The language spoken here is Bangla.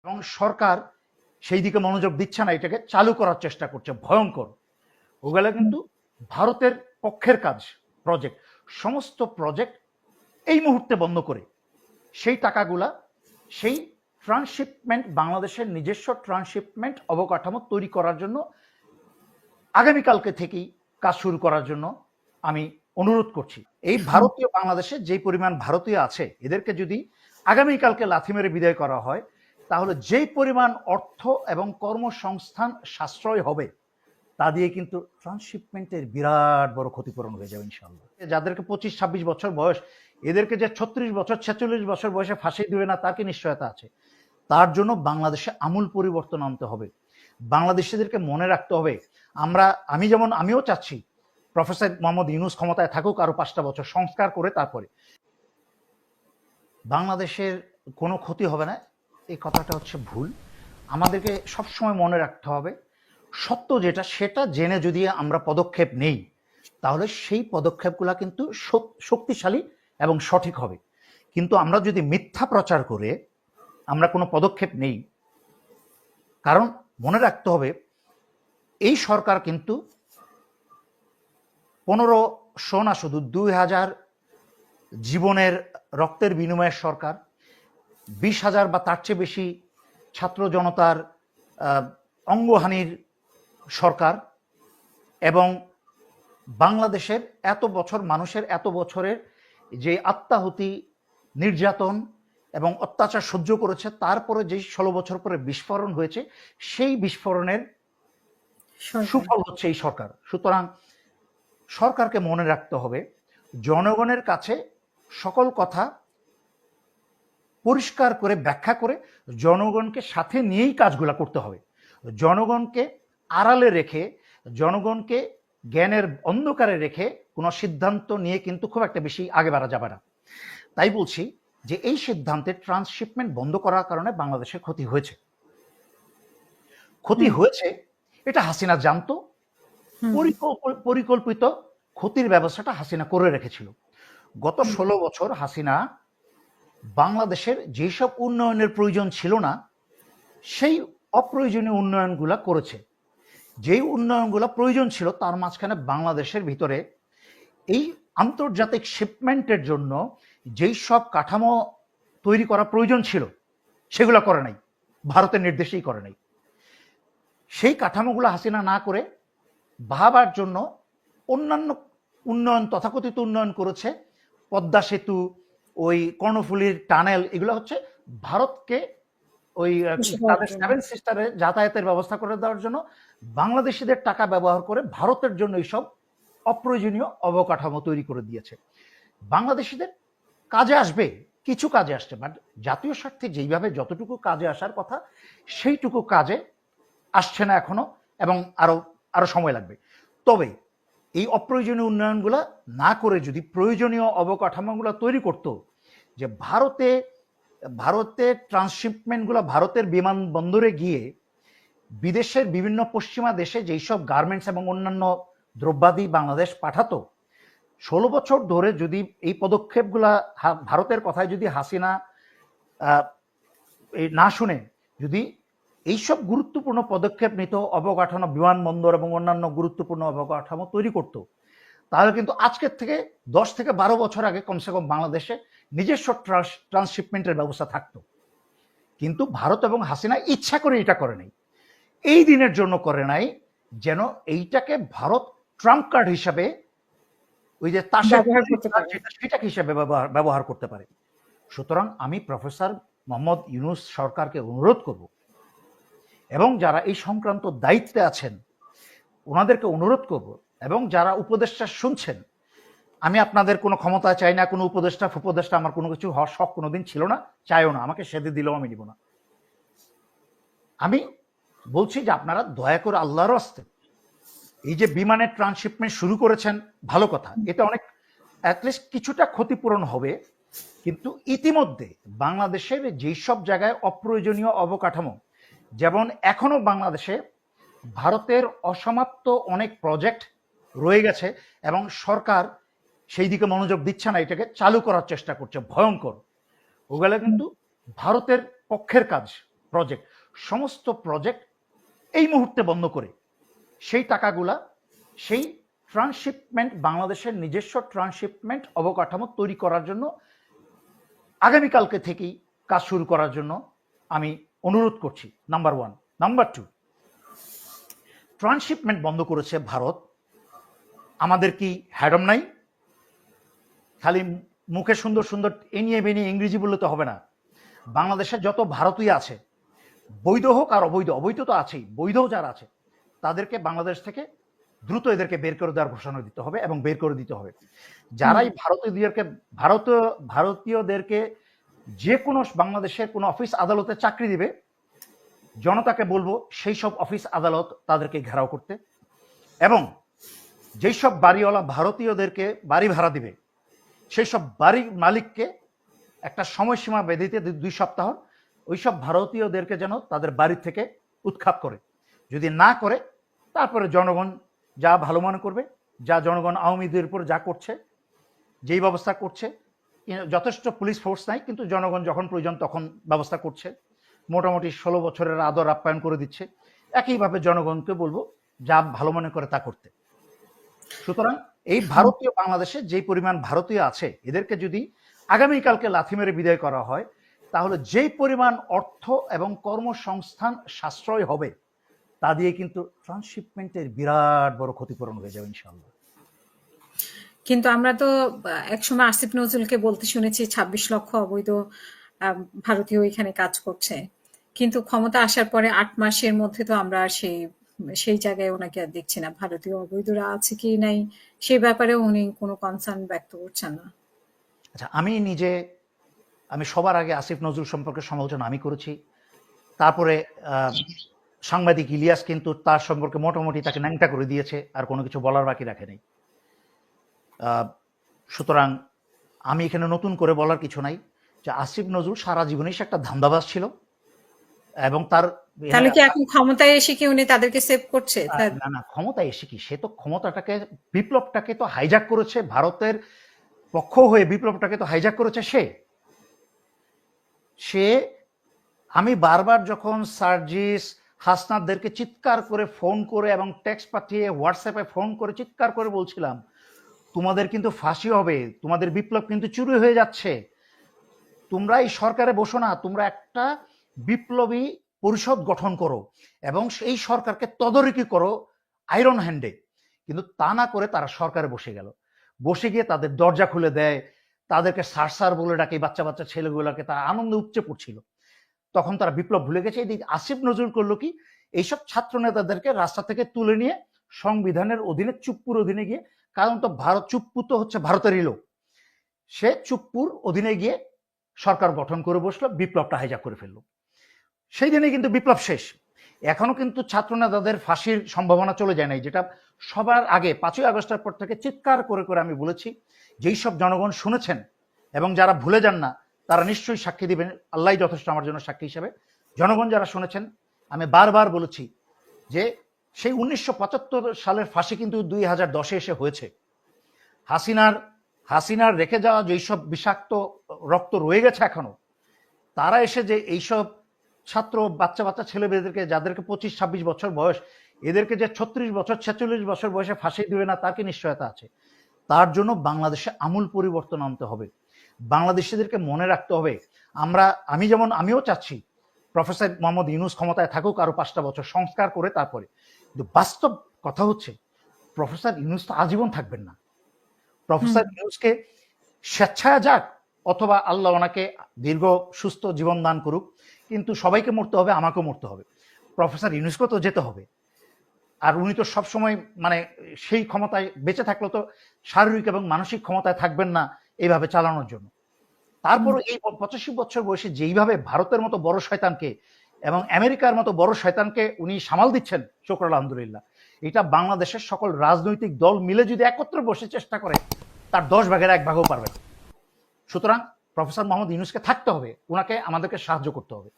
এবং সরকার সেই দিকে মনোযোগ দিচ্ছে না, এটাকে চালু করার চেষ্টা করছে, ভয়ঙ্কর। ওগুলা কিন্তু ভারতের পক্ষের কাজ, প্রজেক্ট, সমস্ত প্রজেক্ট এই মুহূর্তে বন্ধ করে সেই টাকাগুলা সেই ট্রান্সশিপমেন্ট, বাংলাদেশের নিজস্ব ট্রান্সশিপমেন্ট অবকাঠামো তৈরি করার জন্য আগামীকালকে থেকেই কাজ শুরু করার জন্য আমি অনুরোধ করছি। এই ভারতীয়, বাংলাদেশে যে পরিমাণ ভারতীয় আছে, এদেরকে যদি আগামীকালকে লাথি মেরে বিদায় করা হয়, তাহলে যেই পরিমাণ অর্থ এবং কর্মসংস্থান সাশ্রয় হবে, তা দিয়ে কিন্তু ট্রান্সশিপমেন্টের বিরাট বড় ক্ষতিপূরণ হয়ে যাবে ইনশাল্লাহ। যাদেরকে 25-26 বছর বয়স, এদেরকে যে 36 বছর 46 বছর বয়সে ফাঁসি দিবে না তার কি নিশ্চয়তা আছে? তার জন্য বাংলাদেশে আমূল পরিবর্তন আনতে হবে। বাংলাদেশিদেরকে মনে রাখতে হবে, আমিও চাচ্ছি প্রফেসর মোহাম্মদ ইউনূস ক্ষমতায় থাকুক আরো 5টা বছর, সংস্কার করে তারপরে বাংলাদেশের কোনো ক্ষতি হবে না, এই কথাটা হচ্ছে ভুল। আমাদেরকে সবসময় মনে রাখতে হবে, সত্য যেটা সেটা জেনে যদি আমরা পদক্ষেপ নেই, তাহলে সেই পদক্ষেপগুলা কিন্তু শক্তিশালী এবং সঠিক হবে। কিন্তু আমরা যদি মিথ্যা প্রচার করে আমরা কোনো পদক্ষেপ নেই, কারণ মনে রাখতে হবে এই সরকার কিন্তু 1500 না, শুধু 2000 জীবনের রক্তের বিনিময়ের সরকার, 20,000 বা তার চেয়ে বেশি ছাত্র জনতার অঙ্গহানির সরকার, এবং বাংলাদেশের এত বছর মানুষের এত বছরের যে আত্মাহুতি, নির্যাতন এবং অত্যাচার সহ্য করেছে, তারপরে যে 16 বছর পরে বিস্ফোরণ হয়েছে, সেই বিস্ফোরণের সুফল হচ্ছে এই সরকার। সুতরাং সরকারকে মনে রাখতে হবে, জনগণের কাছে সকল কথা পরিষ্কার করে ব্যাখ্যা করে জনগণকে সাথে নিয়েই কাজগুলো করতে হবে। জনগণকে আড়ালে রেখে, জনগণকে জ্ঞানের অন্ধকারে রেখে কোনো সিদ্ধান্ত নিয়ে কিন্তু খুব একটা বেশি আগে বাড়া যাবে না। তাই বলছি যে এই সিদ্ধান্তে ট্রান্সশিপমেন্ট বন্ধ করার কারণে বাংলাদেশের ক্ষতি হয়েছে, এটা হাসিনা জানতো। পরিকল্পিত ক্ষতির ব্যবস্থাটা হাসিনা করে রেখেছিল। গত 16 বছর হাসিনা বাংলাদেশের যেসব উন্নয়নের প্রয়োজন ছিল না, সেই অপ্রয়োজনীয় উন্নয়নগুলা করেছে। যেই উন্নয়নগুলো প্রয়োজন ছিল তার মাঝখানে বাংলাদেশের ভিতরে এই আন্তর্জাতিক শিপমেন্টের জন্য যেই সব কাঠামো তৈরি করা প্রয়োজন ছিল সেগুলো করে নাই, ভারতের নির্দেশেই করে নাই। সেই কাঠামোগুলো হাসিনা না করে ভাবার জন্য অন্যান্য উন্নয়ন, তথাকথিত উন্নয়ন করেছে। পদ্মা সেতু, ওই কর্ণফুলীর টানেল, এগুলো হচ্ছে ভারতকে ওই তাদের 7 সিস্টারে যাতায়াতের ব্যবস্থা করে দেওয়ার জন্য বাংলাদেশিদের টাকা ব্যবহার করে ভারতের জন্য এইসব অপ্রয়োজনীয় অবকাঠামো তৈরি করে দিয়েছে। বাংলাদেশিদের কাজে আসবে, কিছু কাজে আসছে, বাট জাতীয় স্বার্থে যেইভাবে যতটুকু কাজে আসার কথা সেইটুকু কাজে আসছে না এখনো, এবং আরো সময় লাগবে। তবে এই অপ্রয়োজনীয় উন্নয়নগুলা না করে যদি প্রয়োজনীয় অবকাঠামোগুলো তৈরি করত, যে ভারতে ট্রান্সশিপমেন্টগুলো ভারতের বিমানবন্দরে গিয়ে বিদেশের বিভিন্ন পশ্চিমা দেশে যেই সব গার্মেন্টস এবং অন্যান্য দ্রব্যাদি বাংলাদেশ পাঠাতো, 16 বছর ধরে যদি এই পদক্ষেপগুলা ভারতের কথায় যদি হাসিনা না শুনে যদি এইসব গুরুত্বপূর্ণ পদক্ষেপ নিত, অবকাঠামো, বিমানবন্দর এবং অন্যান্য গুরুত্বপূর্ণ অবকাঠামো তৈরি করত, তাহলে কিন্তু আজকের থেকে 10 থেকে 12 বছর আগে কমসে কম বাংলাদেশে নিজস্ব ট্রান্সশিপমেন্টের ব্যবস্থা থাকতো। কিন্তু ভারত এবং হাসিনা ইচ্ছা করে এটা করে নাই, এই দিনের জন্য করে নাই যেন এইটাকে ভারত ট্রাম্প কার্ড হিসাবে, ওই যে সেটাকে হিসাবে ব্যবহার করতে পারে। সুতরাং আমি প্রফেসর মোহাম্মদ ইউনূস সরকারকে অনুরোধ করব, এবং যারা এই সংক্রান্ত দায়িত্বে আছেন ওনাদেরকে অনুরোধ করব, এবং যারা উপদেষ্টা শুনছেন, আমি আপনাদের কোনো ক্ষমতা চাই না, কোনো উপদেষ্টা আমার কোনো কিছু হওয়ার শখ কোনোদিন ছিল না, চাইও না, আমাকে সেদে দিলেও আমি দিব না। আমি বলছি যে আপনারা দয়া করে আল্লাহর রাস্তে এই যে বিমানের ট্রান্সশিপমেন্ট শুরু করেছেন, ভালো কথা, এটা অনেক অ্যাটলিস্ট কিছুটা ক্ষতিপূরণ হবে। কিন্তু ইতিমধ্যে বাংলাদেশের যেই সব জায়গায় অপ্রয়োজনীয় অবকাঠামো, যেমন এখনো বাংলাদেশে ভারতের অসমাপ্ত অনেক প্রজেক্ট রয়ে গেছে এবং সরকার সেই দিকে মনোযোগ দিচ্ছে না, এটাকে চালু করার চেষ্টা করছে, ভয়ঙ্কর। ওগুলো কিন্তু ভারতের পক্ষের কাজ, প্রজেক্ট, সমস্ত প্রজেক্ট এই মুহূর্তে বন্ধ করে সেই টাকাগুলা সেই ট্রান্সশিপমেন্ট, বাংলাদেশের নিজস্ব ট্রান্সশিপমেন্ট অবকাঠামো তৈরি করার জন্য আগামীকালকে থেকেই কাজ শুরু করার জন্য আমি অনুরোধ করছি, নাম্বার 1। নাম্বার 2, ট্রান্সশিপমেন্ট বন্ধ করেছে ভারত, আমাদের কি হ্যাডম নাই? খালি মুখে সুন্দর সুন্দর এনিয়ে বেনিয়ে ইংরেজি বললে তো হবে না। বাংলাদেশে যত ভারতীয় আছে, বৈধ হোক আর অবৈধ, অবৈধ তো আছেই, বৈধ যারা আছে তাদেরকে বাংলাদেশ থেকে দ্রুত এদেরকে বের করে দেওয়ার ঘোষণা দিতে হবে এবং বের করে দিতে হবে। যারাই ভারতীয়দেরকে যে কোনো বাংলাদেশের কোনো অফিস আদালতে চাকরি দিবে, জনতাকে বলবো সেই সব অফিস আদালত তাদেরকে ঘেরাও করতে, এবং যেই সব বাড়িওয়ালা ভারতীয়দেরকে বাড়ি ভাড়া দিবে সেই সব বাড়ির মালিককে একটা সময়সীমা বেঁধে দিতে 2 সপ্তাহ, ওই সব ভারতীয়দেরকে যেন তাদের বাড়ি থেকে উৎখাত করে। যদি না করে তারপরে জনগণ যা ভালো মনে করবে, যা জনগণ আওয়ামীদের উপর যা করছে, যেই ব্যবস্থা করছে, যথেষ্ট পুলিশ ফোর্স নাই কিন্তু জনগণ যখন প্রয়োজন তখন ব্যবস্থা করছে, মোটামুটি 16 বছরের আদর আপ্যায়ন করে দিচ্ছে, একইভাবে জনগণকে বলবো যা ভালো মনে করে তা করতে। সুতরাং এই ভারতীয়, বাংলাদেশে যে পরিমাণ ভারতীয় আছে এদেরকে যদি আগামীকালকে লাথি মেরে বিদায় করা হয়, তাহলে যেই পরিমাণ অর্থ এবং কর্মসংস্থান সাশ্রয় হবে তা দিয়ে কিন্তু ট্রান্সশিপমেন্টের বিরাট বড় ক্ষতিপূরণ হয়ে যাবে ইনশাআল্লাহ। কিন্তু আমরা তো একসময় আসিফ নজরুলকে বলতে শুনেছি 26 লক্ষ অবৈধ ভারতীয় এখানে কাজ করছে, কিন্তু ক্ষমতা আসার পরে 8 মাসের মধ্যে তো আমরা সেই জায়গায় ওনাকে আর দেখছি না। ভারতীয় অবৈধরা আছে কি নাই সেই ব্যাপারে উনি কোনো কনসার্ন ব্যক্ত করছেন না। আচ্ছা, আমি সবার আগে আসিফ নজরুল সম্পর্কে সমালোচনা আমি করেছি, তারপরে সাংবাদিক ইলিয়াস কিন্তু তার সম্পর্কে মোটামুটি তাকে ন্যাংটা করে দিয়েছে, আর কোনো কিছু বলার বাকি রাখে নেই। সুতরাং আমি এখানে নতুন করে বলার কিছু নাই যে আসিফ নজরুল সারা জীবনেই সে একটা ধান্দাবাজ ছিল, এবং তাহলে কি এখন ক্ষমতায় এসে কি উনি তাদেরকে সেভ করছে? না না, ক্ষমতায় এসে কি, সে তো ক্ষমতাটাকে, বিপ্লবটাকে তো হাইজ্যাক করেছে, ভারতের পক্ষ হয়ে বিপ্লবটাকে তো হাইজ্যাক করেছে সে। আমি বারবার যখন সার্জিস হাসনাতদেরকে চিৎকার করে ফোন করে এবং টেক্সট পাঠিয়ে হোয়াটসঅ্যাপে ফোন করে চিৎকার করে বলছিলাম, তোমাদের কিন্তু ফাঁসি হবে, তোমাদের বিপ্লব কিন্তু চুরি হয়ে যাচ্ছে, তোমরা এই সরকারে বসো না, তোমরা একটা বিপ্লবী পরিষদ গঠন করো এবং সেই সরকারকে তদারকি করো আয়রন হ্যান্ডে। কিন্তু তা না করে তারা সরকারে বসে গিয়ে তাদের দরজা খুলে দেয়, তাদেরকে সার বলে ডাকে, বাচ্চা বাচ্চা ছেলেগুলোকে তারা আনন্দে উপচে পড়ছিল। তখন তারা বিপ্লব ভুলে গেছে। এদিকে আসিফ নজরুল করলো কি, এইসব ছাত্র নেতাদেরকে রাস্তা থেকে তুলে নিয়ে সংবিধানের অধীনে, চুপ্পুর অধীনে গিয়ে, কারণ তো চুপ্পু তো হচ্ছে ভারতেরই লোক, সে চুপ্পুর অধীনে গিয়ে সরকার গঠন করে বসলো, বিপ্লবটা হাইজ্যাক করে ফেললো। সেই দিনে কিন্তু বিপ্লব শেষ। এখনো কিন্তু ছাত্র নেতাদের ফাঁসির সম্ভাবনা চলে যায় নাই, যেটা সবার আগে 5ই আগস্টের পর থেকে চিৎকার করে করে আমি বলেছি। যেই সব জনগণ শুনেছেন এবং যারা ভুলে যান না তারা নিশ্চয়ই সাক্ষী দিবেন, আল্লাহ যথেষ্ট আমার জন্য সাক্ষী হিসেবে। জনগণ যারা শুনেছেন, আমি বারবার বলেছি যে সেই 1975 সালের ফাঁসি কিন্তু 2010-এ এসে হয়েছে। হাসিনার রেখে যাওয়া যেই সব বিষাক্ত রক্ত রয়ে গেছে এখনো, তারা এসে যে এইসব ছাত্র বাচ্চা ছেলেমেয়েদেরকে, যাদেরকে 25-26 বছর বয়স, এদেরকে যে 36 বছর 46 বছর বয়সে ফাঁসি দিবে না তার কি নিশ্চয়তা আছে? তার জন্য বাংলাদেশে আমূল পরিবর্তন আনতে হবে। বাংলাদেশিদেরকে মনে রাখতে হবে, আমিও চাচ্ছি প্রফেসর মোহাম্মদ ইউনূস ক্ষমতায় থাকুক আরো 5টা বছর, সংস্কার করে তারপরে। কিন্তু বাস্তব কথা হচ্ছে প্রফেসর ইউনূস তো আজীবন থাকবেন না। প্রফেসর ইউনূসকে স্বেচ্ছায় যাক অথবা আল্লাহ ওনাকে দীর্ঘ সুস্থ জীবন দান করুক, কিন্তু সবাইকে মরতে হবে, আমাকেও মরতে হবে, প্রফেসর ইউনূসকেও তো যেতে হবে। আর উনি তো সবসময় সেই ক্ষমতায় বেঁচে থাকলে তো শারীরিক এবং মানসিক ক্ষমতায় থাকবেন না এইভাবে চালানোর জন্য। তারপর এই 85 বছর বয়সে যেইভাবে ভারতের মতো বড় শয়তানকে এবং আমেরিকার মতো বড় শয়তানকে উনি সামাল দিচ্ছেন, শুকর আলহামদুলিল্লাহ। এটা বাংলাদেশের সকল রাজনৈতিক দল মিলে যদি একত্রে বসে চেষ্টা করে, তার 10 ভাগের 1 ভাগও পারবে না। সুতরাং প্রফেসর মোহাম্মদ ইউনূসকে থাকতে হবে, ওনাকে আমাদেরকে সাহায্য করতে হবে।